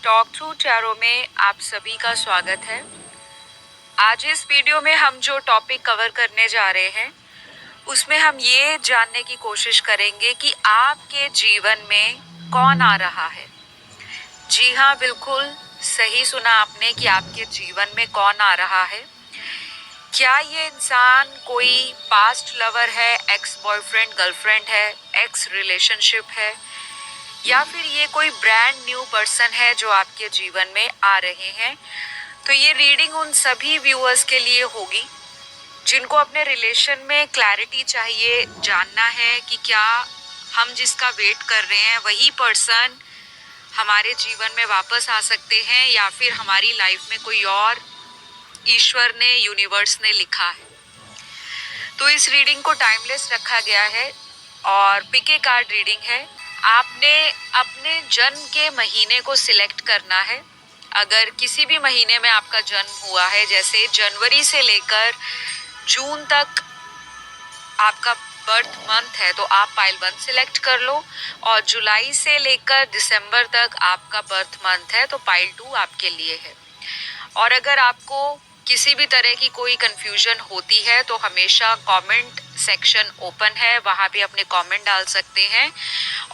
Talk through tarot में आप सभी का स्वागत है। आज इस वीडियो में हम जो टॉपिक कवर करने जा रहे हैं उसमें हम ये जानने की कोशिश करेंगे कि आपके जीवन में कौन आ रहा है। जी हाँ, बिल्कुल सही सुना आपने कि आपके जीवन में कौन आ रहा है। क्या ये इंसान कोई पास्ट लवर है, एक्स बॉयफ्रेंड गर्लफ्रेंड है, एक्स रिलेशनशिप है, या फिर ये कोई ब्रांड न्यू पर्सन है जो आपके जीवन में आ रहे हैं। तो ये रीडिंग उन सभी व्यूअर्स के लिए होगी जिनको अपने रिलेशन में क्लैरिटी चाहिए, जानना है कि क्या हम जिसका वेट कर रहे हैं वही पर्सन हमारे जीवन में वापस आ सकते हैं या फिर हमारी लाइफ में कोई और ईश्वर ने, यूनिवर्स ने लिखा है। तो इस रीडिंग को टाइमलेस रखा गया है और पिके कार्ड रीडिंग है। आपने अपने जन्म के महीने को सिलेक्ट करना है। अगर किसी भी महीने में आपका जन्म हुआ है, जैसे जनवरी से लेकर जून तक आपका बर्थ मंथ है, तो आप पाइल 1 सिलेक्ट कर लो, और जुलाई से लेकर दिसंबर तक आपका बर्थ मंथ है तो पाइल 2 आपके लिए है। और अगर आपको किसी भी तरह की कोई कंफ्यूजन होती है तो हमेशा कमेंट सेक्शन ओपन है, वहाँ पे अपने कमेंट डाल सकते हैं।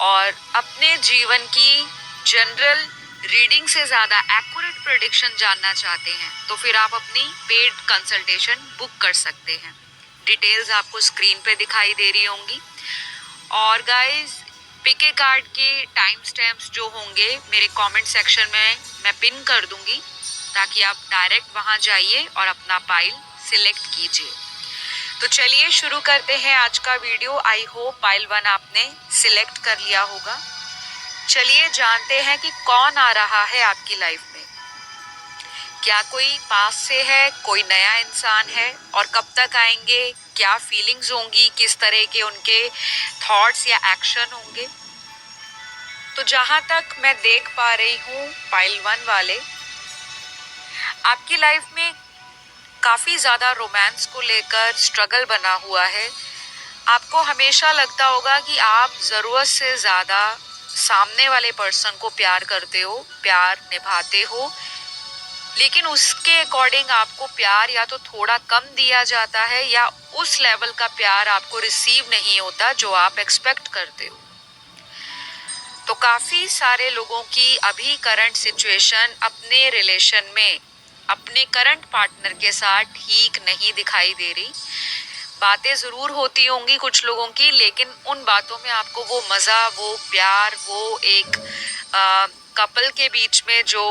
और अपने जीवन की जनरल रीडिंग से ज़्यादा एक्यूरेट प्रेडिक्शन जानना चाहते हैं तो फिर आप अपनी पेड कंसल्टेशन बुक कर सकते हैं। डिटेल्स आपको स्क्रीन पे दिखाई दे रही होंगी। और गाइस, पिके कार्ड के टाइम स्टैम्प्स जो होंगे मेरे कमेंट सेक्शन में मैं पिन कर दूंगी, ताकि आप डायरेक्ट वहां जाइए और अपना पाइल सिलेक्ट कीजिए। तो चलिए शुरू करते हैं आज का वीडियो। आई होप पाइल 1 आपने सिलेक्ट कर लिया होगा। चलिए जानते हैं कि कौन आ रहा है आपकी लाइफ में। क्या कोई पास से है, कोई नया इंसान है, और कब तक आएंगे, क्या फीलिंग्स होंगी, किस तरह के उनके थॉट्स या एक्शन होंगे। तो जहां तक मैं देख पा रही हूँ पाइल 1 वाले, आपकी लाइफ में काफ़ी ज़्यादा रोमांस को लेकर स्ट्रगल बना हुआ है। आपको हमेशा लगता होगा कि आप ज़रूरत से ज़्यादा सामने वाले पर्सन को प्यार करते हो, प्यार निभाते हो, लेकिन उसके अकॉर्डिंग आपको प्यार या तो थोड़ा कम दिया जाता है या उस लेवल का प्यार आपको रिसीव नहीं होता जो आप एक्सपेक्ट करते हो। तो काफ़ी सारे लोगों की अभी करंट सिचुएशन अपने रिलेशन में अपने करंट पार्टनर के साथ ठीक नहीं दिखाई दे रही। बातें ज़रूर होती होंगी कुछ लोगों की, लेकिन उन बातों में आपको वो मज़ा, वो प्यार, वो एक कपल के बीच में जो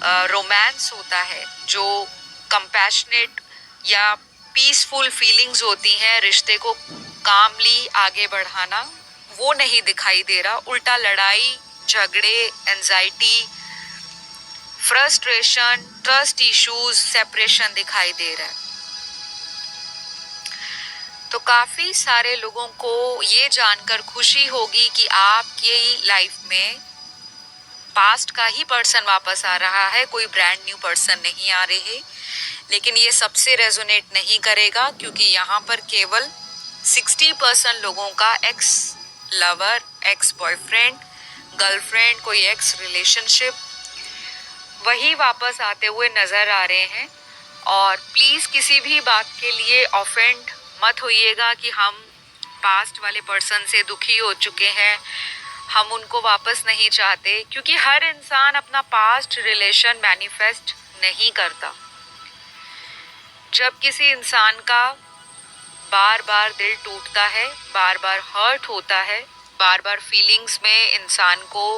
रोमांस होता है, जो कंपैशनेट या पीसफुल फीलिंग्स होती हैं रिश्ते को कामली आगे बढ़ाना, वो नहीं दिखाई दे रहा। उल्टा लड़ाई झगड़े, anxiety, frustration, trust issues, separation दिखाई दे रहा है। तो काफ़ी सारे लोगों को ये जानकर खुशी होगी कि आपकी लाइफ में पास्ट का ही पर्सन वापस आ रहा है, कोई ब्रांड न्यू पर्सन नहीं आ रहे। लेकिन ये सबसे रेजोनेट नहीं करेगा, क्योंकि यहाँ पर केवल 60% लोगों का x lover, ex boyfriend, girlfriend, कोई एक्स रिलेशनशिप वही वापस आते हुए नज़र आ रहे हैं। और प्लीज़ किसी भी बात के लिए ऑफेंड मत होइएगा कि हम पास्ट वाले पर्सन से दुखी हो चुके हैं, हम उनको वापस नहीं चाहते, क्योंकि हर इंसान अपना पास्ट रिलेशन मैनिफेस्ट नहीं करता। जब किसी इंसान का बार बार दिल टूटता है, बार बार हर्ट होता है, बार बार फीलिंग्स में इंसान को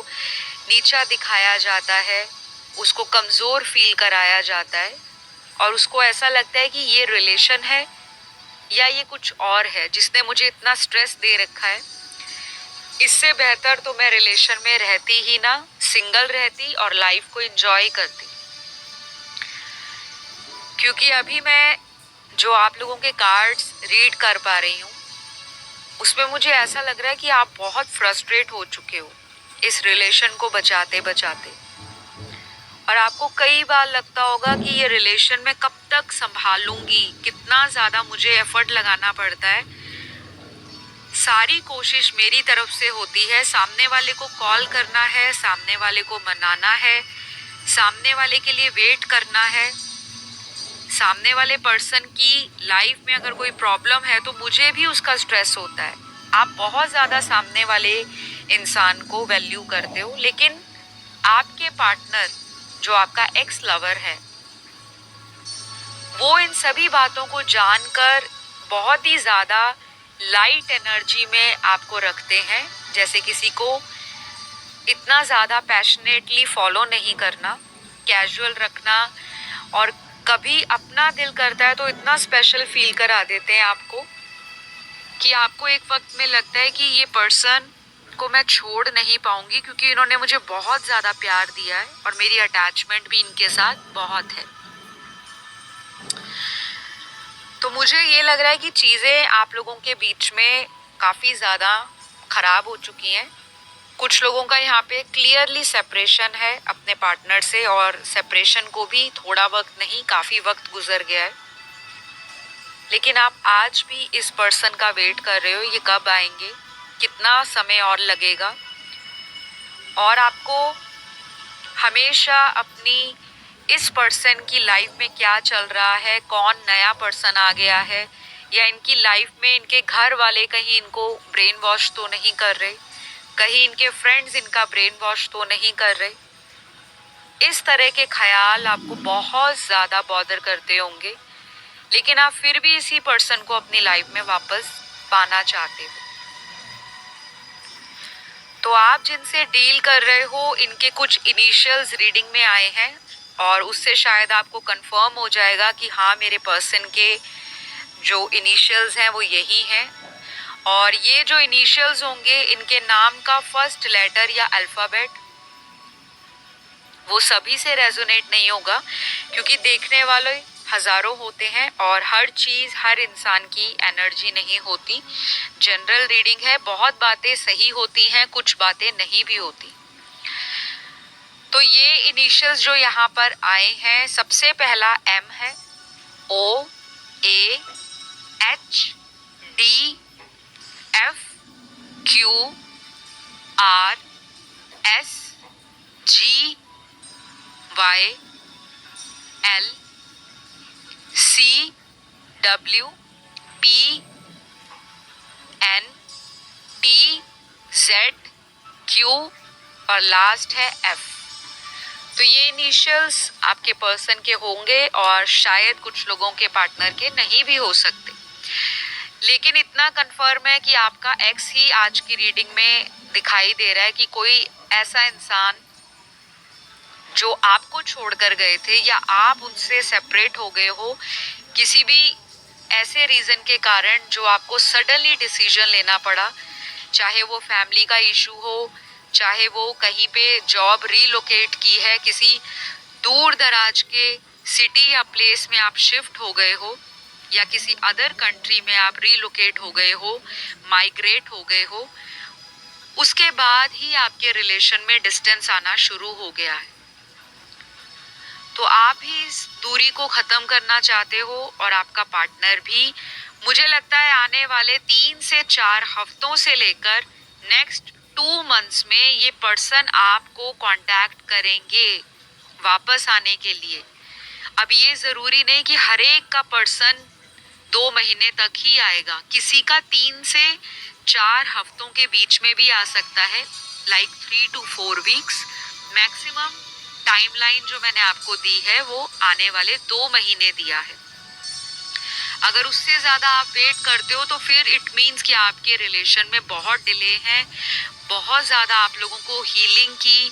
नीचा दिखाया जाता है, उसको कमज़ोर फील कराया जाता है, और उसको ऐसा लगता है कि ये रिलेशन है या ये कुछ और है जिसने मुझे इतना स्ट्रेस दे रखा है, इससे बेहतर तो मैं रिलेशन में रहती ही ना, सिंगल रहती और लाइफ को एंजॉय करती। क्योंकि अभी मैं जो आप लोगों के कार्ड्स रीड कर पा रही हूँ उसमें मुझे ऐसा लग रहा है कि आप बहुत फ्रस्ट्रेट हो चुके हो इस रिलेशन को बचाते बचाते, और आपको कई बार लगता होगा कि ये रिलेशन में कब तक संभालूंगी, कितना ज़्यादा मुझे एफर्ट लगाना पड़ता है। सारी कोशिश मेरी तरफ से होती है, सामने वाले को कॉल करना है, सामने वाले को मनाना है, सामने वाले के लिए वेट करना है। सामने वाले पर्सन की लाइफ में अगर कोई प्रॉब्लम है तो मुझे भी उसका स्ट्रेस होता है। आप बहुत ज़्यादा सामने वाले इंसान को वैल्यू करते हो, लेकिन आपके पार्टनर जो आपका एक्स लवर है वो इन सभी बातों को जानकर बहुत ही ज़्यादा लाइट एनर्जी में आपको रखते हैं। जैसे किसी को इतना ज़्यादा पैशनेटली फॉलो नहीं करना, कैजुअल रखना, और कभी अपना दिल करता है तो इतना स्पेशल फील करा देते हैं आपको कि आपको एक वक्त में लगता है कि ये पर्सन को मैं छोड़ नहीं पाऊंगी, क्योंकि इन्होंने मुझे बहुत ज़्यादा प्यार दिया है और मेरी अटैचमेंट भी इनके साथ बहुत है। तो मुझे ये लग रहा है कि चीज़ें आप लोगों के बीच में काफ़ी ज़्यादा ख़राब हो चुकी हैं। कुछ लोगों का यहाँ पे क्लियरली सेपरेशन है अपने पार्टनर से, और सेपरेशन को भी थोड़ा वक्त नहीं, काफ़ी वक्त गुजर गया है। लेकिन आप आज भी इस पर्सन का वेट कर रहे हो, ये कब आएंगे, कितना समय और लगेगा। और आपको हमेशा अपनी इस पर्सन की लाइफ में क्या चल रहा है, कौन नया पर्सन आ गया है, या इनकी लाइफ में इनके घर वाले कहीं इनको ब्रेन वॉश तो नहीं कर रहे, कहीं इनके फ्रेंड्स इनका ब्रेन वॉश तो नहीं कर रहे, इस तरह के ख्याल आपको बहुत ज़्यादा बॉदर करते होंगे। लेकिन आप फिर भी इसी पर्सन को अपनी लाइफ में वापस पाना चाहते हो। तो आप जिनसे डील कर रहे हो इनके कुछ इनिशियल्स रीडिंग में आए हैं, और उससे शायद आपको कंफर्म हो जाएगा कि हाँ, मेरे पर्सन के जो इनिशियल्स हैं वो यही हैं। और ये जो इनिशियल्स होंगे, इनके नाम का फर्स्ट लेटर या अल्फ़ाबेट वो सभी से रेजोनेट नहीं होगा, क्योंकि देखने वाले हजारों होते हैं और हर चीज़ हर इंसान की एनर्जी नहीं होती। जनरल रीडिंग है, बहुत बातें सही होती हैं, कुछ बातें नहीं भी होती। तो ये इनिशियल्स जो यहाँ पर आए हैं, सबसे पहला एम है, O A H D F Q R S G Y L C W P N T Z Q और लास्ट है एफ। तो ये इनिशियल्स आपके पर्सन के होंगे और शायद कुछ लोगों के पार्टनर के नहीं भी हो सकते। लेकिन इतना कंफर्म है कि आपका एक्स ही आज की रीडिंग में दिखाई दे रहा है कि कोई ऐसा इंसान जो आपको छोड़कर गए थे या आप उनसे सेपरेट हो गए हो किसी भी ऐसे रीज़न के कारण जो आपको सडनली डिसीजन लेना पड़ा, चाहे वो फैमिली का इशू हो, चाहे वो कहीं पे जॉब रीलोकेट की है, किसी दूर दराज के सिटी या प्लेस में आप शिफ्ट हो गए हो, या किसी अदर कंट्री में आप रीलोकेट हो गए हो, माइग्रेट हो गए हो, उसके बाद ही आपके रिलेशन में डिस्टेंस आना शुरू हो गया है। तो आप ही इस दूरी को ख़त्म करना चाहते हो और आपका पार्टनर भी। मुझे लगता है आने वाले 3 से 4 हफ्तों से लेकर नेक्स्ट 2 मंथ्स में ये पर्सन आपको कांटेक्ट करेंगे वापस आने के लिए। अब ये ज़रूरी नहीं कि हर एक का पर्सन 2 महीने तक ही आएगा, किसी का 3 से 4 हफ्तों के बीच में भी आ सकता है, like 3 to 4 weeks maximum. Timeline जो मैंने आपको दी है वो आने वाले 2 महीने दिया है। अगर उससे ज़्यादा आप वेट करते हो तो फिर इट मीन्स कि आपके रिलेशन में बहुत डिले है, बहुत ज़्यादा आप लोगों को हीलिंग की,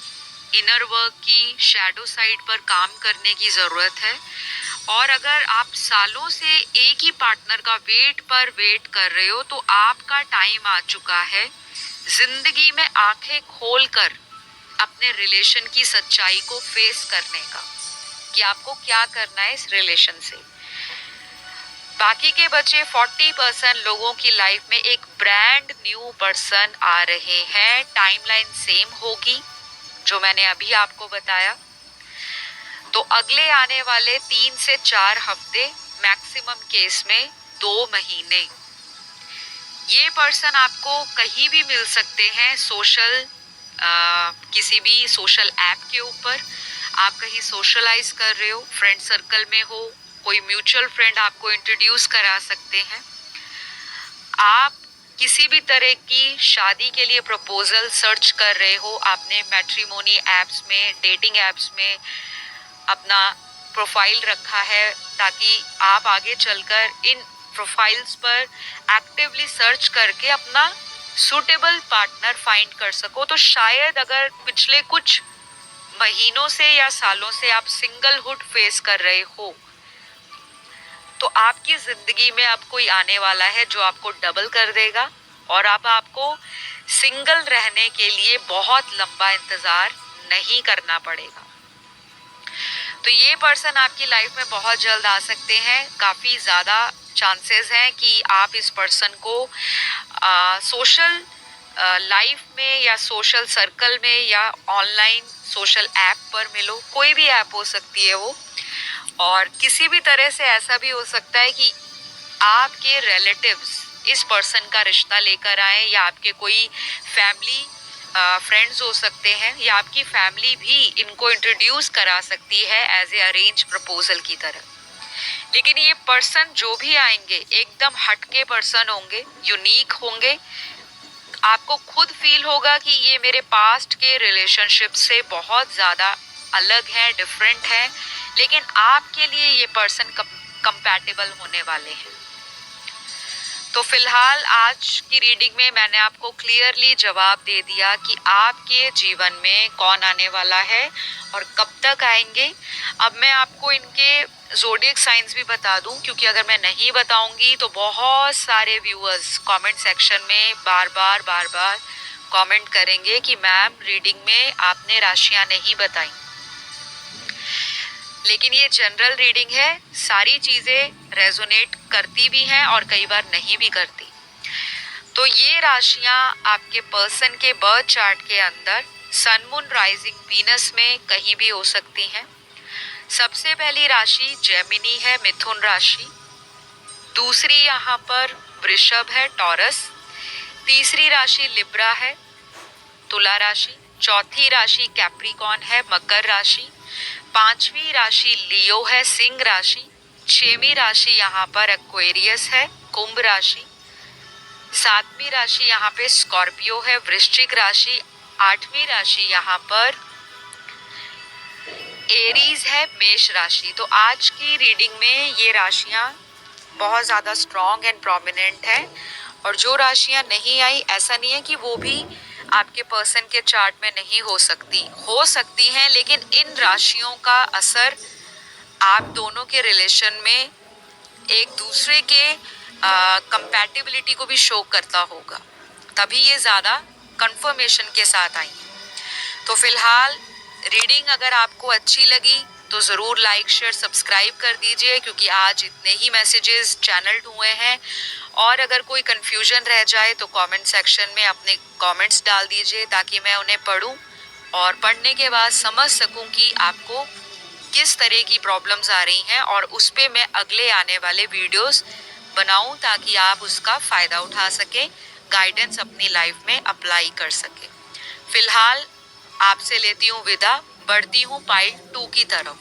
इनर वर्क की, शैडो साइड पर काम करने की ज़रूरत है। और अगर आप सालों से एक ही पार्टनर का वेट कर रहे हो तो आपका टाइम आ चुका है जिंदगी में आंखें खोलकर अपने रिलेशन की सच्चाई को फेस करने का, कि आपको क्या करना है इस रिलेशन से। बाकी के बचे 40% लोगों की लाइफ में एक ब्रांड न्यू पर्सन आ रहे हैं। टाइमलाइन सेम होगी जो मैंने अभी आपको बताया। तो अगले आने वाले 3 से 4 हफ्ते, मैक्सिमम केस में 2 महीने, ये पर्सन आपको कहीं भी मिल सकते हैं, किसी भी सोशल ऐप के ऊपर। आप कहीं सोशलाइज कर रहे हो, फ्रेंड सर्कल में हो, कोई म्यूचुअल फ्रेंड आपको इंट्रोड्यूस करा सकते हैं। आप किसी भी तरह की शादी के लिए प्रपोजल सर्च कर रहे हो, आपने मैट्रिमोनी एप्स में, डेटिंग एप्स में अपना प्रोफाइल रखा है ताकि आप आगे चलकर इन प्रोफाइल्स पर एक्टिवली सर्च करके अपना सूटेबल पार्टनर फाइंड कर सको। तो शायद अगर पिछले कुछ महीनों से या सालों से आप सिंगलहुड फेस कर रहे हो, तो आपकी जिंदगी में अब कोई आने वाला है जो आपको डबल कर देगा और अब आपको सिंगल रहने के लिए बहुत लंबा इंतजार नहीं करना पड़ेगा। तो ये पर्सन आपकी लाइफ में बहुत जल्द आ सकते हैं। काफ़ी ज़्यादा चांसेस हैं कि आप इस पर्सन को सोशल लाइफ में या सोशल सर्कल में या ऑनलाइन सोशल ऐप पर मिलो, कोई भी ऐप हो सकती है वो। और किसी भी तरह से ऐसा भी हो सकता है कि आपके रिलेटिव्स इस पर्सन का रिश्ता लेकर आए, या आपके कोई फैमिली फ्रेंड्स हो सकते हैं, या आपकी फैमिली भी इनको इंट्रोड्यूस करा सकती है एज ए अरेंज प्रपोजल की तरह। लेकिन ये पर्सन जो भी आएंगे एकदम हटके पर्सन होंगे, यूनिक होंगे। आपको खुद फील होगा कि ये मेरे पास्ट के रिलेशनशिप से बहुत ज़्यादा अलग हैं, डिफरेंट हैं, लेकिन आपके लिए ये पर्सन कंपैटिबल होने वाले हैं। तो फिलहाल आज की रीडिंग में मैंने आपको क्लियरली जवाब दे दिया कि आपके जीवन में कौन आने वाला है और कब तक आएंगे। अब मैं आपको इनके ज़ोडिएक साइंस भी बता दूं, क्योंकि अगर मैं नहीं बताऊंगी तो बहुत सारे व्यूअर्स कमेंट सेक्शन में बार बार कमेंट करेंगे कि मैम रीडिंग में आपने राशियां नहीं बताई। लेकिन ये जनरल रीडिंग है, सारी चीज़ें रेजोनेट करती भी हैं और कई बार नहीं भी करती। तो ये राशियां आपके पर्सन के बर्थ चार्ट के अंदर सन मून राइजिंग वीनस में कहीं भी हो सकती हैं। सबसे पहली राशि जेमिनी है, मिथुन राशि। दूसरी यहाँ पर वृषभ है, टॉरस। तीसरी राशि लिब्रा है, तुला राशि। चौथी राशि कैप्रिकॉन है, मकर राशि। पांचवी राशि लियो है, सिंह राशि। छठवीं राशि यहाँ पर एक्वेरियस है, कुंभ राशि। सातवीं राशि यहाँ पे स्कॉर्पियो है, वृश्चिक राशि। आठवीं राशि यहाँ पर एरीज है, मेष राशि। तो आज की रीडिंग में ये राशियां बहुत ज़्यादा स्ट्रॉन्ग एंड प्रोमिनेंट हैं। और जो राशियां नहीं आई, ऐसा नहीं है कि वो भी आपके पर्सन के चार्ट में नहीं हो सकती हैं, लेकिन इन राशियों का असर आप दोनों के रिलेशन में एक दूसरे के कंपैटिबिलिटी को भी शो करता होगा, तभी ये ज़्यादा कंफर्मेशन के साथ आई है। तो फिलहाल रीडिंग अगर आपको अच्छी लगी तो ज़रूर लाइक शेयर सब्सक्राइब कर दीजिए, क्योंकि आज इतने ही मैसेजेस चैनल्ड हुए हैं। और अगर कोई कन्फ्यूजन रह जाए तो कमेंट सेक्शन में अपने कमेंट्स डाल दीजिए, ताकि मैं उन्हें पढूं और पढ़ने के बाद समझ सकूं कि आपको किस तरह की प्रॉब्लम्स आ रही हैं, और उस पे मैं अगले आने वाले वीडियोस बनाऊं ताकि आप उसका फ़ायदा उठा सकें, गाइडेंस अपनी लाइफ में अप्लाई कर सकें। फिलहाल आपसे लेती हूँ विदा, बढ़ती हूँ पाइल 2 की तरफ।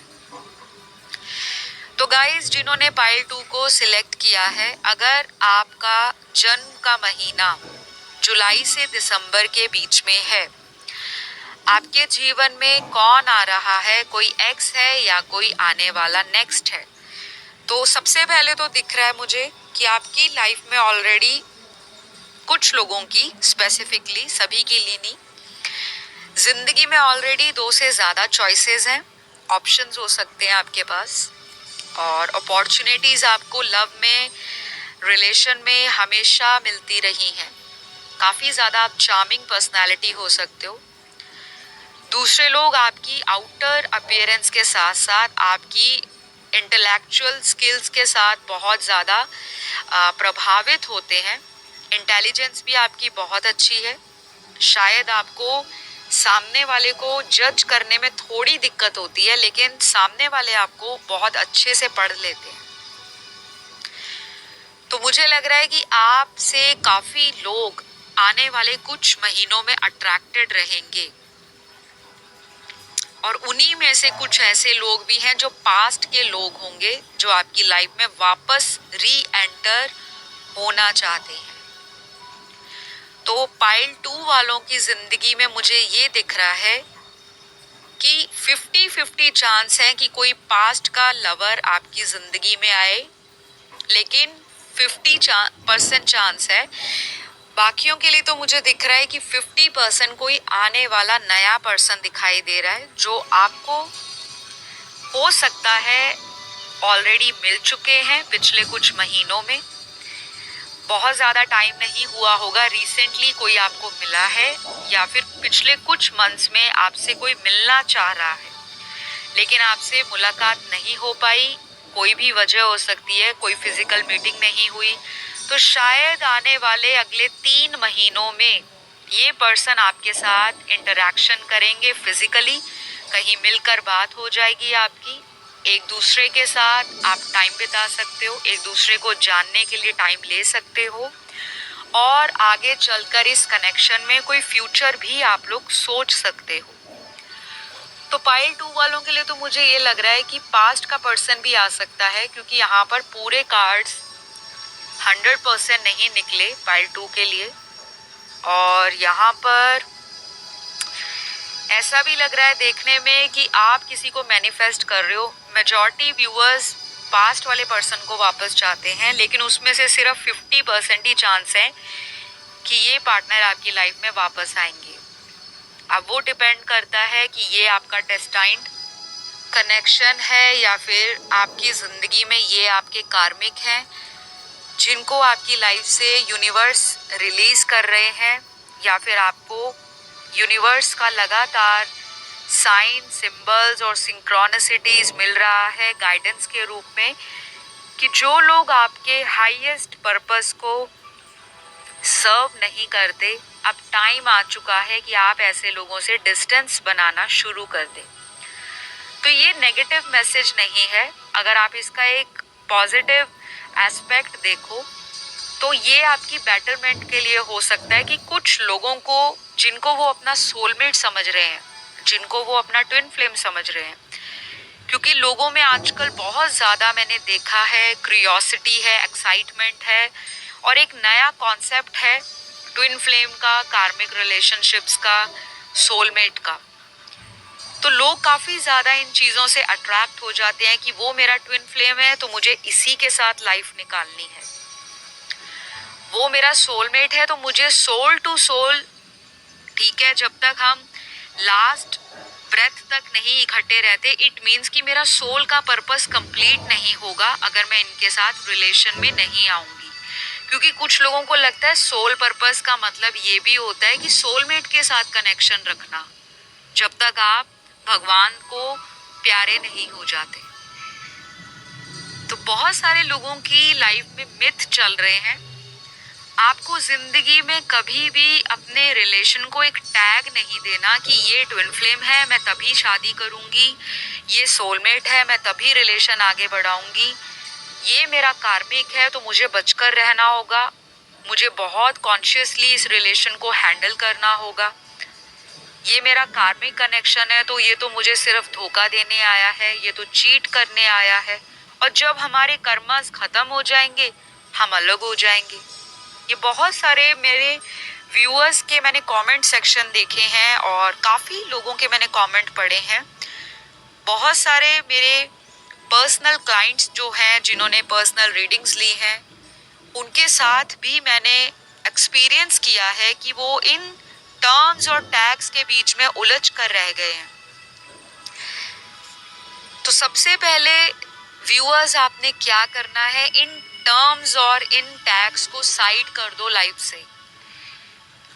तो गाइस, जिन्होंने पाइल 2 को सिलेक्ट किया है, अगर आपका जन्म का महीना जुलाई से दिसंबर के बीच में है, आपके जीवन में कौन आ रहा है, कोई एक्स है या कोई आने वाला नेक्स्ट है। तो सबसे पहले तो दिख रहा है मुझे कि आपकी लाइफ में ऑलरेडी कुछ लोगों की, स्पेसिफिकली सभी की लिए नहीं, जिंदगी में ऑलरेडी 2 से ज़्यादा चॉइसेस हैं, ऑप्शंस हो सकते हैं आपके पास, और अपॉर्चुनिटीज़ आपको लव में, रिलेशन में हमेशा मिलती रही हैं। काफ़ी ज़्यादा आप चार्मिंग पर्सनालिटी हो सकते हो। दूसरे लोग आपकी आउटर अपीयरेंस के साथ साथ आपकी इंटेलेक्चुअल स्किल्स के साथ बहुत ज़्यादा प्रभावित होते हैं। इंटेलिजेंस भी आपकी बहुत अच्छी है। शायद आपको सामने वाले को जज करने में थोड़ी दिक्कत होती है, लेकिन सामने वाले आपको बहुत अच्छे से पढ़ लेते हैं। तो मुझे लग रहा है कि आपसे काफ़ी लोग आने वाले कुछ महीनों में अट्रैक्टेड रहेंगे, और उन्हीं में से कुछ ऐसे लोग भी हैं जो पास्ट के लोग होंगे, जो आपकी लाइफ में वापस री एंटर होना चाहते हैं। तो पाइल 2 वालों की जिंदगी में मुझे ये दिख रहा है कि 50-50 चांस है कि कोई पास्ट का लवर आपकी जिंदगी में आए, लेकिन 50% चांस है। बाकियों के लिए तो मुझे दिख रहा है कि 50% कोई आने वाला नया पर्सन दिखाई दे रहा है, जो आपको हो सकता है ऑलरेडी मिल चुके हैं पिछले कुछ महीनों में। बहुत ज़्यादा टाइम नहीं हुआ होगा, रिसेंटली कोई आपको मिला है, या फिर पिछले कुछ मंथ्स में आपसे कोई मिलना चाह रहा है, लेकिन आपसे मुलाकात नहीं हो पाई। कोई भी वजह हो सकती है, कोई फिजिकल मीटिंग नहीं हुई। तो शायद आने वाले अगले 3 महीनों में ये पर्सन आपके साथ इंटरेक्शन करेंगे फिजिकली, कहीं मिलकर बात हो जाएगी आपकी, एक दूसरे के साथ आप टाइम बिता सकते हो, एक दूसरे को जानने के लिए टाइम ले सकते हो, और आगे चलकर इस कनेक्शन में कोई फ्यूचर भी आप लोग सोच सकते हो। तो पाइल 2 वालों के लिए तो मुझे ये लग रहा है कि पास्ट का पर्सन भी आ सकता है, क्योंकि यहाँ पर पूरे कार्ड्स 100% नहीं निकले पाइल 2 के लिए। और यहाँ पर ऐसा भी लग रहा है देखने में कि आप किसी को मैनिफेस्ट कर रहे हो। मेजॉरिटी व्यूअर्स पास्ट वाले पर्सन को वापस चाहते हैं, लेकिन उसमें से सिर्फ 50% ही चांस है कि ये पार्टनर आपकी लाइफ में वापस आएंगे। अब वो डिपेंड करता है कि ये आपका डेस्टाइन्ड कनेक्शन है, या फिर आपकी ज़िंदगी में ये आपके कार्मिक हैं, जिनको आपकी लाइफ से यूनिवर्स रिलीज़ कर रहे हैं, या फिर आपको यूनिवर्स का लगातार साइन, सिंबल्स और सिंक्रोनिसिटीज मिल रहा है गाइडेंस के रूप में, कि जो लोग आपके हाईएस्ट पर्पस को सर्व नहीं करते, अब टाइम आ चुका है कि आप ऐसे लोगों से डिस्टेंस बनाना शुरू कर दें। तो ये नेगेटिव मैसेज नहीं है। अगर आप इसका एक पॉजिटिव एस्पेक्ट देखो तो ये आपकी बेटरमेंट के लिए हो सकता है कि कुछ लोगों को, जिनको वो अपना सोलमेट समझ रहे हैं, जिनको वो अपना ट्विन फ्लेम समझ रहे हैं, क्योंकि लोगों में आजकल बहुत ज़्यादा मैंने देखा है क्यूरियोसिटी है, एक्साइटमेंट है, और एक नया कॉन्सेप्ट है ट्विन फ्लेम का, कार्मिक रिलेशनशिप्स का, सोलमेट का। तो लोग काफ़ी ज़्यादा इन चीज़ों से अट्रैक्ट हो जाते हैं कि वो मेरा ट्विन फ्लेम है तो मुझे इसी के साथ लाइफ निकालनी है, वो मेरा सोलमेट है तो मुझे सोल टू सोल, ठीक है, जब तक हम लास्ट ब्रेथ तक नहीं इकट्ठे रहते, इट मीन्स कि मेरा सोल का पर्पस कंप्लीट नहीं होगा अगर मैं इनके साथ रिलेशन में नहीं आऊंगी। क्योंकि कुछ लोगों को लगता है सोल पर्पस का मतलब ये भी होता है कि सोलमेट के साथ कनेक्शन रखना, जब तक आप भगवान को प्यारे नहीं हो जाते। तो बहुत सारे लोगों की लाइफ में मिथ चल रहे हैं। आपको जिंदगी में कभी भी अपने रिलेशन को एक टैग नहीं देना कि ये ट्विन फ्लेम है मैं तभी शादी करूंगी, ये सोलमेट है मैं तभी रिलेशन आगे बढ़ाऊंगी, ये मेरा कार्मिक है तो मुझे बचकर रहना होगा, मुझे बहुत कॉन्शियसली इस रिलेशन को हैंडल करना होगा, ये मेरा कार्मिक कनेक्शन है तो ये तो मुझे सिर्फ धोखा देने आया है, ये तो चीट करने आया है, और जब हमारे कर्मस खत्म हो जाएंगे हम अलग हो जाएंगे। ये बहुत सारे मेरे व्यूअर्स के मैंने कमेंट सेक्शन देखे हैं और काफ़ी लोगों के मैंने कमेंट पढ़े हैं। बहुत सारे मेरे पर्सनल क्लाइंट्स जो हैं, जिन्होंने पर्सनल रीडिंग्स ली हैं, उनके साथ भी मैंने एक्सपीरियंस किया है कि वो इन टर्म्स और टैग्स के बीच में उलझ कर रह गए हैं। तो सबसे पहले व्यूअर्स आपने क्या करना है, इन टर्म्स और इन टैग्स को साइड कर दो लाइफ से,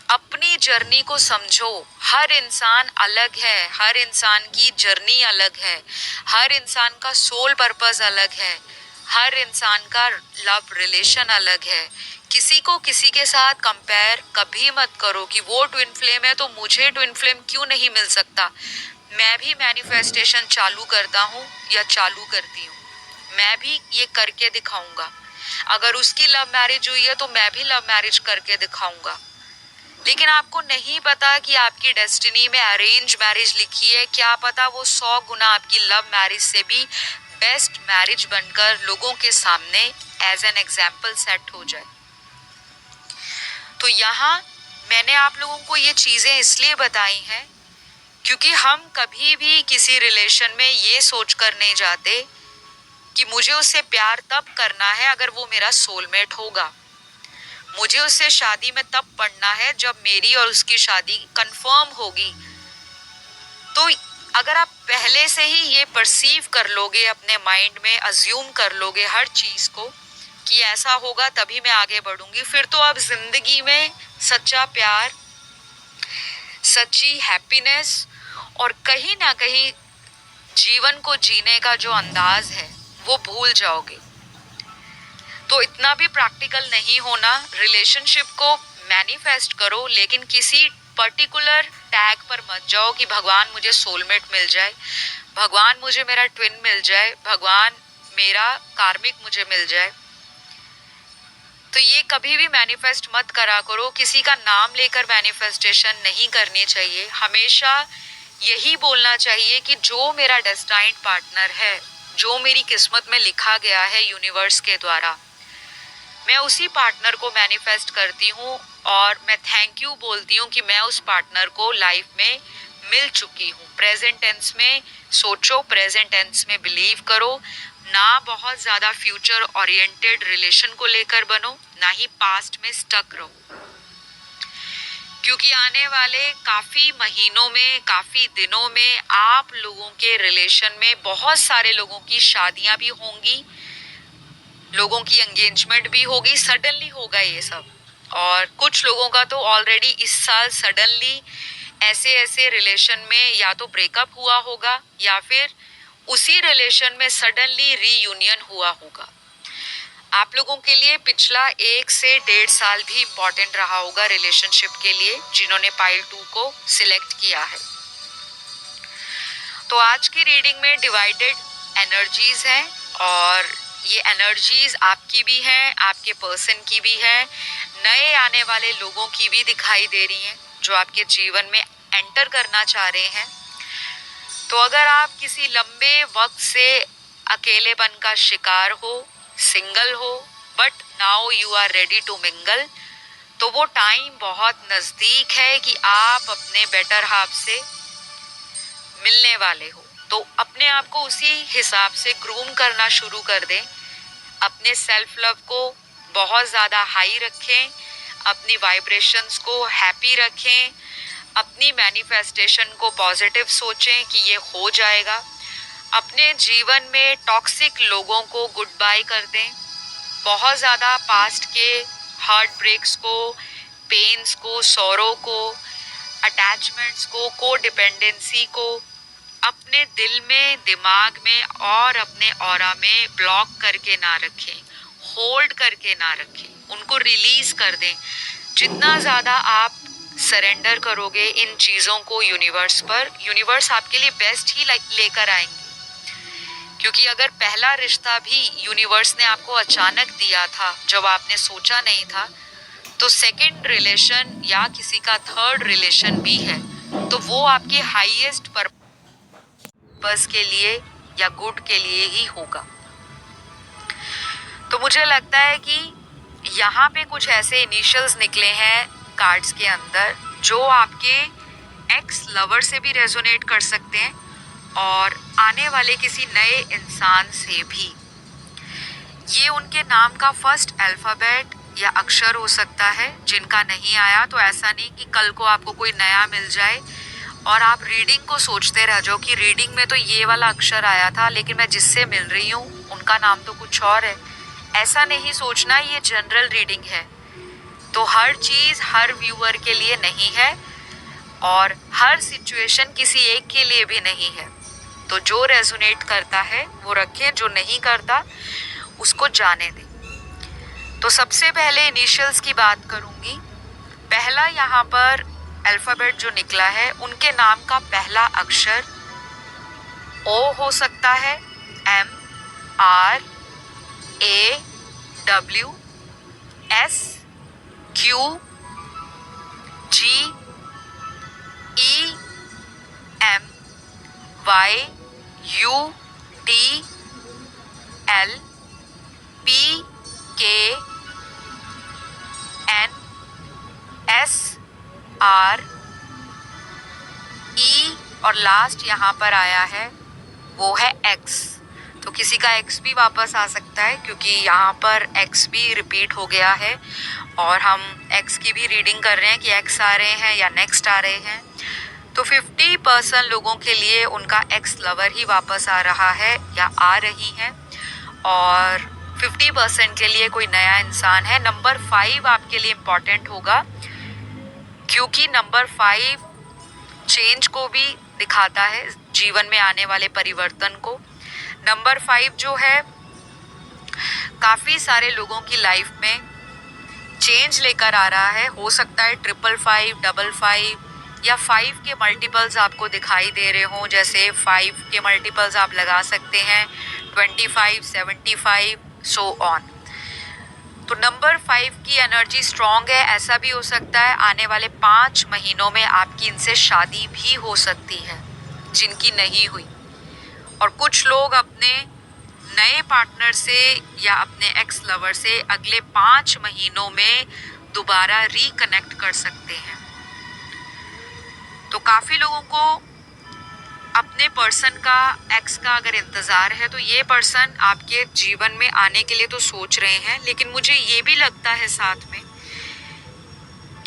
अपनी जर्नी को समझो। हर इंसान अलग है, हर इंसान की जर्नी अलग है, हर इंसान का सोल पर्पस अलग है, हर इंसान का लव रिलेशन अलग है। किसी को किसी के साथ कंपेयर कभी मत करो कि वो ट्विन फ्लेम है तो मुझे ट्विन फ्लेम क्यों नहीं मिल सकता। मैं भी मैनिफेस्टेशन चालू करता हूँ या चालू करती हूँ, मैं भी ये करके दिखाऊंगा। अगर उसकी लव मैरिज हुई है तो मैं भी लव मैरिज करके दिखाऊंगा। लेकिन आपको नहीं पता कि आपकी डेस्टिनी में अरेंज मैरिज लिखी है, क्या पता वो 100 गुना आपकी लव मैरिज से भी बेस्ट मैरिज बनकर लोगों के सामने एज एन एग्जाम्पल सेट हो जाए। तो यहाँ मैंने आप लोगों को ये चीजें इसलिए बताई हैं क्योंकि हम कभी भी किसी रिलेशन में ये सोच कर नहीं जाते कि मुझे उससे प्यार तब करना है अगर वो मेरा सोलमेट होगा, मुझे उससे शादी में तब पड़ना है जब मेरी और उसकी शादी कंफर्म होगी। तो अगर आप पहले से ही ये परसीव कर लोगे, अपने माइंड में अज्यूम कर लोगे हर चीज को कि ऐसा होगा तभी मैं आगे बढ़ूंगी, फिर तो अब जिंदगी में सच्चा प्यार, सच्ची हैप्पीनेस और कहीं ना कहीं जीवन को जीने का जो अंदाज है वो भूल जाओगे। तो इतना भी प्रैक्टिकल नहीं होना, रिलेशनशिप को मैनिफेस्ट करो लेकिन किसी पर्टिकुलर टैग पर मत जाओ कि भगवान मुझे सोलमेट मिल जाए, भगवान मुझे मेरा ट्विन मिल जाए, भगवान मेरा कार्मिक मुझे मिल जाए। तो ये कभी भी मैनिफेस्ट मत करा करो, किसी का नाम लेकर मैनिफेस्टेशन नहीं करनी चाहिए। हमेशा यही बोलना चाहिए कि जो मेरा डेस्टाइन्ड पार्टनर है, जो मेरी किस्मत में लिखा गया है यूनिवर्स के द्वारा, मैं उसी पार्टनर को मैनिफेस्ट करती हूँ और मैं थैंक यू बोलती हूँ कि मैं उस पार्टनर को लाइफ में मिल चुकी हूँ। प्रेजेंट टेंस में सोचो, प्रेजेंट टेंस में बिलीव करो, ना बहुत ज़्यादा फ्यूचर ओरिएंटेड रिलेशन को लेकर बनो, ना ही पास्ट में स्टक रहो, क्योंकि आने वाले काफ़ी महीनों में, काफ़ी दिनों में आप लोगों के रिलेशन में बहुत सारे लोगों की शादियां भी होंगी, लोगों की एंगेजमेंट भी होगी, सडनली होगा ये सब। और कुछ लोगों का तो ऑलरेडी इस साल सडनली ऐसे ऐसे रिलेशन में या तो ब्रेकअप हुआ होगा या फिर उसी रिलेशन में सडनली रीयूनियन हुआ होगा। आप लोगों के लिए पिछला 1 से 1.5 साल भी इम्पोर्टेंट रहा होगा रिलेशनशिप के लिए, जिन्होंने पाइल 2 को सिलेक्ट किया है। तो आज की रीडिंग में डिवाइडेड एनर्जीज हैं और ये एनर्जीज आपकी भी हैं, आपके पर्सन की भी है, नए आने वाले लोगों की भी दिखाई दे रही हैं जो आपके जीवन में एंटर करना चाह रहे हैं। तो अगर आप किसी लंबे वक्त से अकेलेपन का शिकार हो, सिंगल हो, but now you are ready to mingle, तो वो टाइम बहुत नज़दीक है कि आप अपने बेटर हाफ से मिलने वाले हो। तो अपने आप को उसी हिसाब से ग्रूम करना शुरू कर दें, अपने सेल्फ लव को बहुत ज़्यादा हाई रखें, अपनी वाइब्रेशंस को हैप्पी रखें, अपनी मैनिफेस्टेशन को पॉजिटिव सोचें कि ये हो जाएगा। अपने जीवन में टॉक्सिक लोगों को गुड बाय कर दें, बहुत ज़्यादा पास्ट के हार्ट ब्रेक्स को, पेन्स को, सौरों को, अटैचमेंट्स को, को डिपेंडेंसी को अपने दिल में, दिमाग में और अपने ऑरा में ब्लॉक करके ना रखें, होल्ड करके ना रखें, उनको रिलीज कर दें। जितना ज़्यादा आप सरेंडर करोगे इन चीज़ों को यूनिवर्स पर, यूनिवर्स आपके लिए बेस्ट ही लेकर आएंगे। क्योंकि अगर पहला रिश्ता भी यूनिवर्स ने आपको अचानक दिया था जब आपने सोचा नहीं था, तो सेकंड रिलेशन या किसी का थर्ड रिलेशन भी है तो वो आपके हाईएस्ट पर्पस के लिए या गुड के लिए ही होगा। तो मुझे लगता है कि यहाँ पे कुछ ऐसे इनिशियल्स निकले हैं कार्ड्स के अंदर जो आपके एक्स लवर से भी रेजोनेट कर सकते हैं और आने वाले किसी नए इंसान से भी। ये उनके नाम का फर्स्ट अल्फ़ाबेट या अक्षर हो सकता है। जिनका नहीं आया तो ऐसा नहीं कि कल को आपको कोई नया मिल जाए और आप रीडिंग को सोचते रह जाओ कि रीडिंग में तो ये वाला अक्षर आया था लेकिन मैं जिससे मिल रही हूँ उनका नाम तो कुछ और है। ऐसा नहीं सोचना, ये जनरल रीडिंग है। तो हर चीज़ हर व्यूअर के लिए नहीं है और हर सिचुएशन किसी एक के लिए भी नहीं है। तो जो रेजोनेट करता है वो रखें, जो नहीं करता उसको जाने दें। तो सबसे पहले इनिशियल्स की बात करूँगी। पहला यहाँ पर अल्फ़ाबेट जो निकला है उनके नाम का पहला अक्षर ओ हो सकता है, M R A, W, S, Q, E और लास्ट यहाँ पर आया है वो है X। तो किसी का X भी वापस आ सकता है क्योंकि यहाँ पर X भी रिपीट हो गया है और हम X की भी रीडिंग कर रहे हैं कि X आ रहे हैं या नेक्स्ट आ रहे हैं। तो 50% लोगों के लिए उनका एक्स लवर ही वापस आ रहा है या आ रही है और 50% के लिए कोई नया इंसान है। नंबर 5 आपके लिए इम्पॉर्टेंट होगा क्योंकि नंबर 5 चेंज को भी दिखाता है, जीवन में आने वाले परिवर्तन को। नंबर 5 जो है काफ़ी सारे लोगों की लाइफ में चेंज लेकर आ रहा है। हो सकता है 555, 55 या 5 के मल्टीपल्स आपको दिखाई दे रहे हों, जैसे 5 के मल्टीपल्स आप लगा सकते हैं 25, 75 सो ऑन। तो नंबर 5 की एनर्जी स्ट्रॉन्ग है। ऐसा भी हो सकता है आने वाले 5 महीनों में आपकी इनसे शादी भी हो सकती है जिनकी नहीं हुई, और कुछ लोग अपने नए पार्टनर से या अपने एक्स लवर से अगले 5 महीनों में दोबारा रिकनेक्ट कर सकते हैं। तो काफ़ी लोगों को अपने पर्सन का, एक्स का अगर इंतज़ार है तो ये पर्सन आपके जीवन में आने के लिए तो सोच रहे हैं, लेकिन मुझे ये भी लगता है साथ में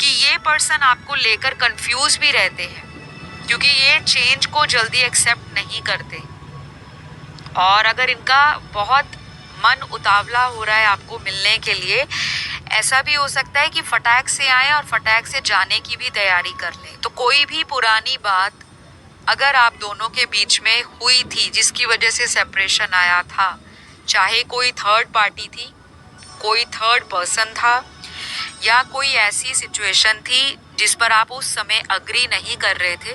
कि ये पर्सन आपको लेकर कंफ्यूज भी रहते हैं क्योंकि ये चेंज को जल्दी एक्सेप्ट नहीं करते। और अगर इनका बहुत मन उतावला हो रहा है आपको मिलने के लिए, ऐसा भी हो सकता है कि फटाक से आए और फटाक से जाने की भी तैयारी कर लें। तो कोई भी पुरानी बात अगर आप दोनों के बीच में हुई थी जिसकी वजह से सेपरेशन आया था, चाहे कोई थर्ड पार्टी थी, कोई थर्ड पर्सन था या कोई ऐसी सिचुएशन थी जिस पर आप उस समय अग्री नहीं कर रहे थे,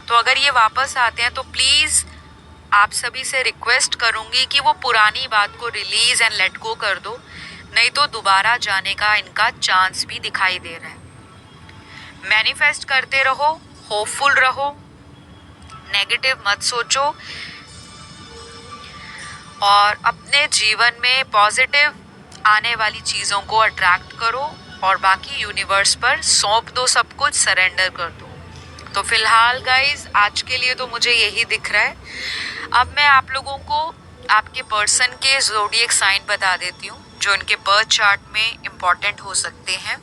तो अगर ये वापस आते हैं तो प्लीज़ आप सभी से रिक्वेस्ट करूँगी कि वो पुरानी बात को रिलीज़ एंड लेट गो कर दो, नहीं तो दोबारा जाने का इनका चांस भी दिखाई दे रहा है। मैनिफेस्ट करते रहो, होपफुल रहो, नेगेटिव मत सोचो और अपने जीवन में पॉजिटिव आने वाली चीज़ों को अट्रैक्ट करो और बाकी यूनिवर्स पर सौंप दो, सब कुछ सरेंडर कर दो। तो फिलहाल गाइज आज के लिए तो मुझे यही दिख रहा है। अब मैं आप लोगों को आपके पर्सन के ज़ोडिएक साइन बता देती हूँ जो इनके बर्थ चार्ट में इम्पॉर्टेंट हो सकते हैं।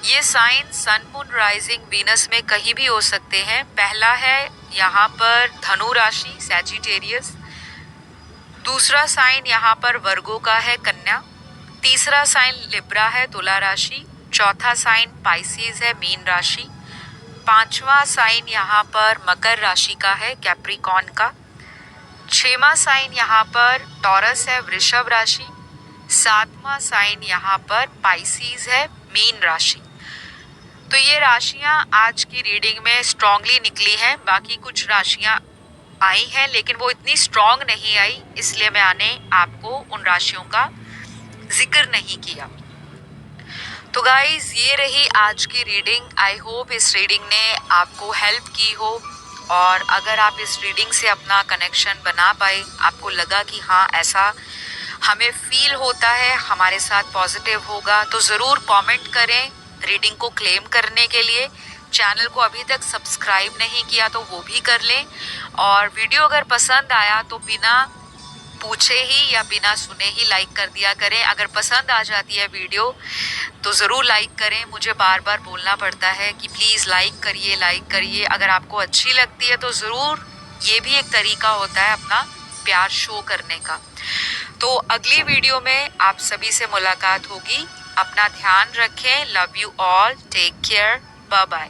ये साइन सन, मून, राइजिंग, वीनस में कहीं भी हो सकते हैं। पहला है यहाँ पर धनु राशि, सैजिटेरियस। दूसरा साइन यहाँ पर वर्गो का है, कन्या। तीसरा साइन लिब्रा है, तुला राशि। चौथा साइन पाइसेस है, मीन राशि। पांचवा साइन यहाँ पर मकर राशि का है, कैप्रिकॉर्न का। छठवां साइन यहाँ पर टॉरस है, वृषभ राशि। सातवां साइन यहाँ पर पाइसेस है, मीन राशि। तो ये राशियाँ आज की रीडिंग में स्ट्रांगली निकली हैं। बाकी कुछ राशियाँ आई हैं लेकिन वो इतनी स्ट्रांग नहीं आई, इसलिए मैंने आपको उन राशियों का जिक्र नहीं किया। तो गाइज ये रही आज की रीडिंग। आई होप इस रीडिंग ने आपको हेल्प की हो और अगर आप इस रीडिंग से अपना कनेक्शन बना पाए, आपको लगा कि हाँ ऐसा हमें फील होता है, हमारे साथ पॉजिटिव होगा, तो ज़रूर कमेंट करें रीडिंग को क्लेम करने के लिए। चैनल को अभी तक सब्सक्राइब नहीं किया तो वो भी कर लें और वीडियो अगर पसंद आया तो बिना पूछे ही या बिना सुने ही लाइक कर दिया करें। अगर पसंद आ जाती है वीडियो तो ज़रूर लाइक करें। मुझे बार बार बोलना पड़ता है कि प्लीज़ लाइक करिए, लाइक करिए। अगर आपको अच्छी लगती है तो ज़रूर, ये भी एक तरीका होता है अपना प्यार शो करने का। तो अगली वीडियो में आप सभी से मुलाकात होगी। अपना ध्यान रखें। Love you all, take care, bye bye.